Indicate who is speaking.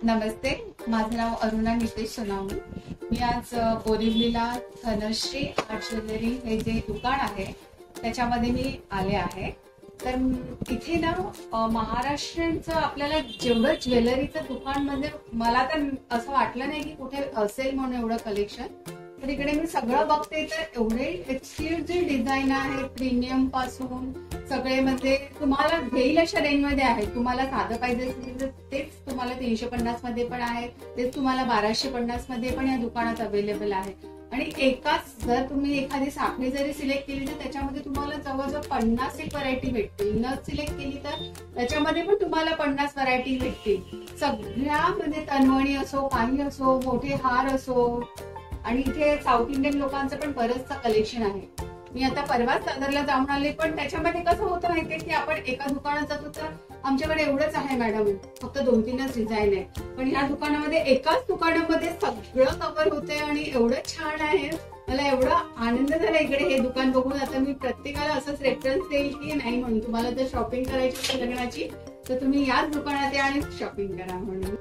Speaker 1: नमस्ते, माझं नाव अरुणा नितेश सोनावणे। मी आज बोरिवलीला Dhanashree art jewellery हे जे दुकान आहे त्याच्यामध्ये मी आले आहे। तर इथे ना महाराष्ट्राचं आपल्याला जेवढं ज्वेलरीचं दुकान म्हणजे मला तर असं वाटलं नाही की कुठे असेल म्हणून एवढं कलेक्शन। तर इकडे मी सगळं बघते तर एवढे एक्सक्लुझिव्ह डिझाईन आहे, प्रीमियम पासून सगळे म्हणजे तुम्हाला घेईल अशा रेंज मध्ये आहे। तुम्हाला साधं पाहिजे असेल तर तेच तुम्हाला 350 मध्ये पण आहे, तेच तुम्हाला 1250 मध्ये पण या दुकानात अवेलेबल आहे। आणि एकाच जर तुम्ही एखादी साखळी जरी सिलेक्ट केली तर त्याच्यामध्ये तुम्हाला जवळजवळ 50 एक व्हरायटी भेटतील। न सिलेक्ट केली तर त्याच्यामध्ये पण तुम्हाला 50 व्हरायटी भेटतील। सगळ्या म्हणजे तनवणी असो, काही असो, मोठे हार असो, आणि इथे साऊथ इंडियन लोकांचं पण बरंचसं कलेक्शन आहे। मी आता परवाच दादरला जाऊन आले, पण त्याच्यामध्ये कसं होतं माहितीये की आपण एका दुकानात जातो तर आमच्याकडे एवढंच आहे मॅडम, फक्त 2-3च डिझाईन आहे। पण या दुकानामध्ये एकाच दुकानामध्ये सगळं कव्हर होते आणि एवढं छान आहे, मला एवढा आनंद झाला इकडे हे दुकान बघून। आता मी प्रत्येकाला असंच रेफरन्स देईल की नाही म्हणून तुम्हाला जर शॉपिंग करायची असेल लग्नाची तर तुम्ही याच दुकानात या आणि शॉपिंग करा म्हणून।